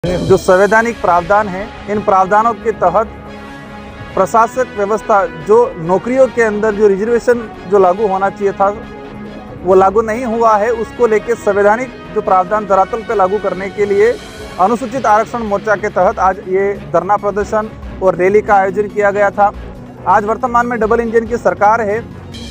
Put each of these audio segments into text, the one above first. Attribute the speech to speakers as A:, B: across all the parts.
A: जो संवैधानिक प्रावधान हैं, इन प्रावधानों के तहत प्रशासक व्यवस्था जो नौकरियों के अंदर जो रिजर्वेशन जो लागू होना चाहिए था वो लागू नहीं हुआ है, उसको लेकर संवैधानिक जो प्रावधान धरातल पे लागू करने के लिए अनुसूचित आरक्षण मोर्चा के तहत आज ये धरना प्रदर्शन और रैली का आयोजन किया गया था। आज वर्तमान में डबल इंजन की सरकार है,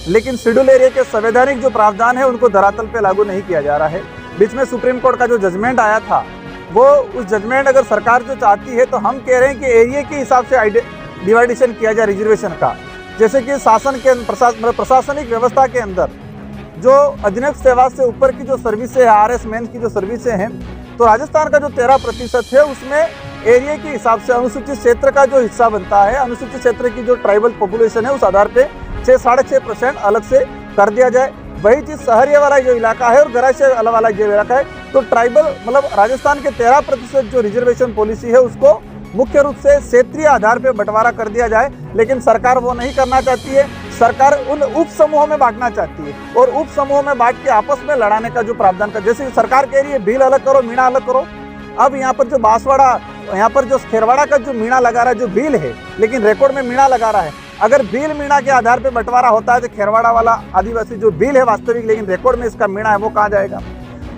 A: लेकिन शेड्यूल एरिया के संवैधानिक जो प्रावधान है उनको धरातल पे लागू नहीं किया जा रहा है। बीच में सुप्रीम कोर्ट का जो जजमेंट आया था, वो उस जजमेंट अगर सरकार जो चाहती है तो हम कह रहे हैं कि एरिया के हिसाब से डिवाइडेशन किया जाए रिजर्वेशन का। जैसे कि शासन के प्रशासनिक व्यवस्था के अंदर जो अधीनस्थ सेवा से ऊपर की जो सर्विसें है, RS मेंस की जो सर्विसें हैं, तो राजस्थान का जो 13% है उसमें एरिया के हिसाब से अनुसूचित क्षेत्र का जो हिस्सा बनता है, अनुसूचित क्षेत्र की जो ट्राइबल पॉपुलेशन है उस आधार पे 6-6.5% अलग से कर दिया जाए। वही चीज़ शहरी वाला जो इलाका है और गराशय वाला जो इलाका है, तो ट्राइबल राजस्थान के 13% जो रिजर्वेशन पॉलिसी है उसको मुख्य रूप से क्षेत्रीय आधार पर बंटवारा कर दिया जाए। लेकिन सरकार वो नहीं करना चाहती है। सरकार उन उप समूहों में बांटना चाहती है और उप समूहों में बांट के आपस में लड़ाने का जो प्रावधान का, जैसे सरकार कह रही है भील अलग करो, मीणा अलग करो। अब यहाँ पर जो बांसवाड़ा, यहाँ पर जो खेरवाड़ा का जो मीणा लगा रहा है जो भील है, लेकिन रिकॉर्ड में मीणा लगा रहा है। अगर भील मीणा के आधार पर बंटवारा होता है तो खेरवाड़ा वाला आदिवासी जो भील है वास्तविक, लेकिन रिकॉर्ड में इसका मीणा है, वो कहाँ जाएगा?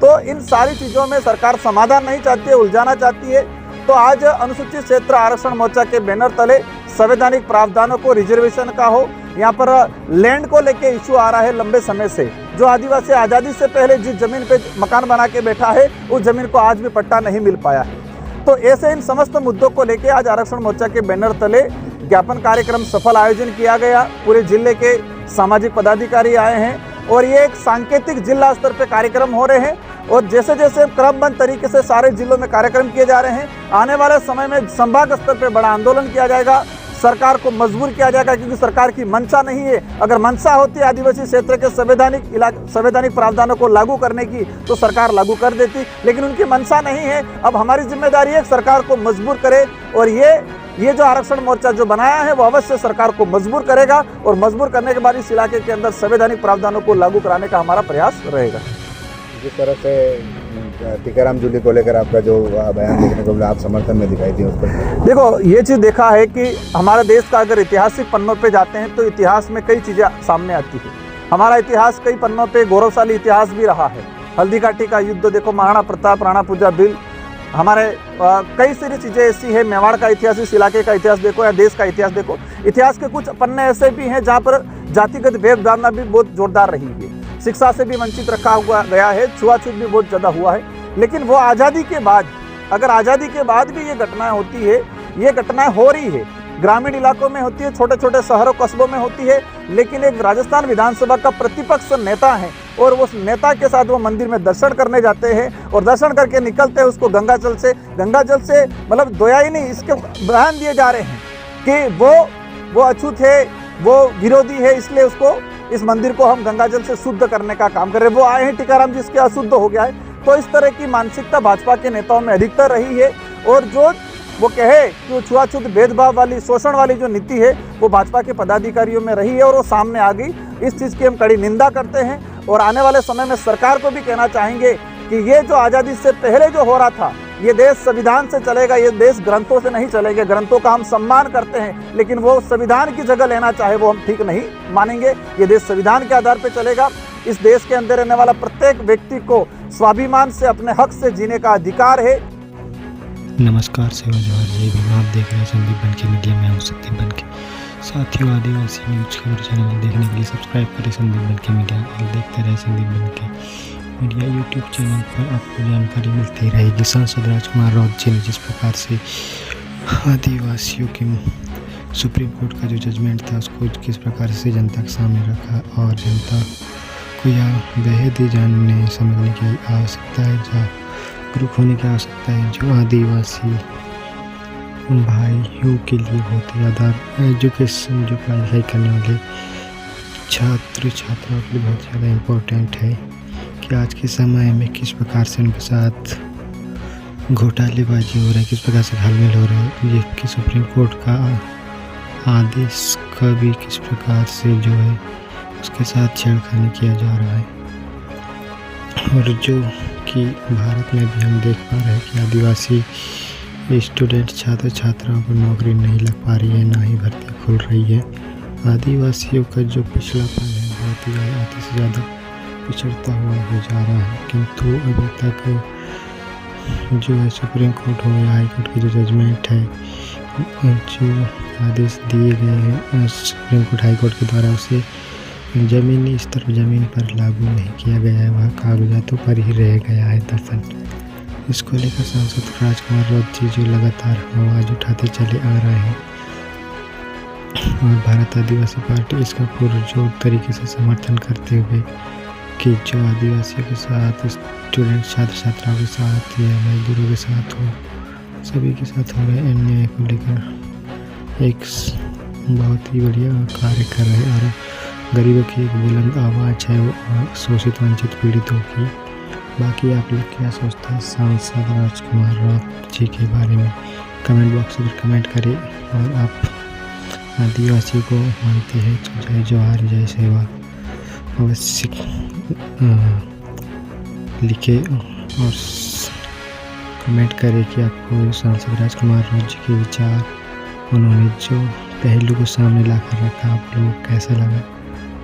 A: तो इन सारी चीज़ों में सरकार समाधान नहीं चाहती है, उलझाना चाहती है। तो आज अनुसूचित क्षेत्र आरक्षण मोर्चा के बैनर तले संवैधानिक प्रावधानों को रिजर्वेशन का हो, यहाँ पर लैंड को लेके इशू आ रहा है लंबे समय से। जो आदिवासी आज़ादी से पहले जिस जमीन पे मकान बना के बैठा है, उस जमीन को आज भी पट्टा नहीं मिल पाया है। तो ऐसे इन समस्त मुद्दों को लेके आज आरक्षण मोर्चा के बैनर तले ज्ञापन कार्यक्रम सफल आयोजन किया गया। पूरे जिले के सामाजिक पदाधिकारी आए हैं और ये एक सांकेतिक जिला स्तर पे कार्यक्रम हो रहे हैं और जैसे जैसे क्रमबद्ध तरीके से सारे जिलों में कार्यक्रम किए जा रहे हैं, आने वाले समय में संभाग स्तर पे बड़ा आंदोलन किया जाएगा। सरकार को मजबूर किया जाएगा, क्योंकि सरकार की मंशा नहीं है। अगर मंशा होती है आदिवासी क्षेत्र के संवैधानिक प्रावधानों को लागू करने की तो सरकार लागू कर देती, लेकिन उनकी मंशा नहीं है। अब हमारी जिम्मेदारी है सरकार को मजबूर करे और ये जो आरक्षण मोर्चा जो बनाया है वो अवश्य सरकार को मजबूर करेगा और मजबूर करने के बाद इस इलाके के अंदर संवैधानिक प्रावधानों को लागू कराने का हमारा प्रयास रहेगा।
B: जिस तरह से टीकाराम जूली को लेकर आपका जो बयान देखने को मिला, आप समर्थन में दिखाई दिए उस पर?
A: देखो, ये चीज़ देखा है कि हमारे देश का अगर ऐतिहासिक पन्नों पे जाते हैं तो इतिहास में कई चीज़ें सामने आती है। हमारा इतिहास कई पन्नों पे गौरवशाली इतिहास भी रहा है। हल्दी घाटी का युद्ध देखो, महाराणा प्रताप, राणा पूजा बिल, हमारे कई सारी चीज़ें ऐसी है। मेवाड़ का इतिहास, इस इलाके का इतिहास देखो या देश का इतिहास देखो। इतिहास के कुछ पन्ने ऐसे भी हैं जहाँ पर जातिगत भेदभावना भी बहुत जोरदार रही है, शिक्षा से भी वंचित रखा हुआ गया है, छुआछूत भी बहुत ज़्यादा हुआ है। लेकिन वो आज़ादी के बाद, अगर आज़ादी के बाद भी ये घटनाएं होती है, ये घटनाएं हो रही है, ग्रामीण इलाकों में होती है, छोटे छोटे शहरों कस्बों में होती है। लेकिन एक राजस्थान विधानसभा का प्रतिपक्ष नेता है और उस नेता के साथ वो मंदिर में दर्शन करने जाते हैं और दर्शन करके निकलते हैं, उसको गंगा जल से धोया ही नहीं, इसके बयान दिए जा रहे हैं कि वो अछूत है, वो विरोधी है, इसलिए उसको इस मंदिर को हम गंगा जल से शुद्ध करने का काम कर रहे हैं। वो आए हैं टीकाराम जिसके अशुद्ध हो गया है। तो इस तरह की मानसिकता भाजपा के नेताओं में अधिकतर रही है और जो वो कहे कि वो छुआछूत भेदभाव वाली, शोषण वाली जो नीति है वो भाजपा के पदाधिकारियों में रही है और वो सामने आ गई। इस चीज़ की हम कड़ी निंदा करते हैं और आने वाले समय में सरकार को भी कहना चाहेंगे कि ये जो आज़ादी से पहले जो हो रहा था, ये देश संविधान से चलेगा, ये देश ग्रंथों से नहीं चलेगा। ग्रंथों का हम सम्मान करते हैं, लेकिन वो संविधान की जगह लेना चाहे वो हम ठीक नहीं मानेंगे। ये देश संविधान के आधार पर चलेगा। इस देश के अंदर रहने वाला प्रत्येक व्यक्ति को स्वाभिमान से अपने हक से जीने का अधिकार है।
C: नमस्कार, सेवा जवाहर, जय भीम। आप देख रहे हैं संदीप बनके मीडिया में, शक्ति बनके। साथियों, आदिवासी न्यूज खबर चैनल देखने के लिए सब्सक्राइब करें संदीप बनके मीडिया और देखते रहे संदीप बनके मीडिया। यूट्यूब चैनल पर आपको जानकारी मिलती रहेगी। सांसद राजकुमार राउत जी ने जिस प्रकार से आदिवासियों के सुप्रीम कोर्ट का जो जजमेंट था उसको किस प्रकार से जनता के सामने रखा और जनता को यह बेहद ही जानने समझने की आवश्यकता है, जागरूक होने की आवश्यकता है। जो आदिवासी भाइयों के लिए बहुत ही ज़्यादा एजुकेशन, जो पढ़ाई लिखाई करने वाले छात्र छात्राओं के लिए बहुत ज़्यादा इम्पोर्टेंट है कि आज के समय में किस प्रकार से उनके साथ घोटालेबाजी हो रहा है, किस प्रकार से घालमेल हो रहा है, ये कि सुप्रीम कोर्ट का आदेश का भी किस प्रकार से जो है उसके साथ छेड़खानी किया जा रहा है। और जो कि भारत में भी हम देख पा रहे हैं कि आदिवासी स्टूडेंट छात्र छात्राओं को नौकरी नहीं लग पा रही है, ना ही भर्ती खुल रही है। आदिवासियों का जो पिछड़ापन है बहुत ही आधे से ज़्यादा पिछड़ता हुआ हो जा रहा है, किंतु अभी तक जो है सुप्रीम कोर्ट हो या हाई कोर्ट की जो जजमेंट है, जो आदेश दिए गए हैं सुप्रीम कोर्ट हाई कोर्ट के द्वारा, उसे ज़मीनी स्तर पर ज़मीन पर लागू नहीं किया गया है, वह कागजातों पर ही रह गया है दफन। इसको लेकर सांसद राजकुमार रौत जी जो लगातार आवाज़ उठाते चले आ रहे हैं और भारत आदिवासी पार्टी इसका पुरजोर तरीके से समर्थन करते हुए कि जो आदिवासियों के साथ, स्टूडेंट छात्र छात्राओं के साथ या मजदूरों के साथ हो, सभी के साथ हो रहे अन्याय को लेकर एक बहुत ही बढ़िया कार्य कर रहे हैं और गरीबों की एक बुलंद आवाज़ है वो शोषित वंचित पीड़ितों की। बाकी आप लोग क्या सोचते हैं सांसद राजकुमार रौत जी के बारे में, कमेंट बॉक्स में कमेंट करें। और आप आदिवासी को मानते हैं तो जय जोहार जय सेवा अवश्य लिखे और कमेंट करें कि आपको सांसद राजकुमार रौत जी के विचार, उन्होंने जो पहलू को सामने लाकर रखा, आप लोगों को कैसा लगा,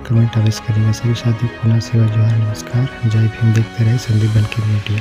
C: कमेंट अवश्य करेंगे। सभी साथी पुनः सेवा जोहार नमस्कार जय भीम। देखते रहे संदीप बनके मीडिया।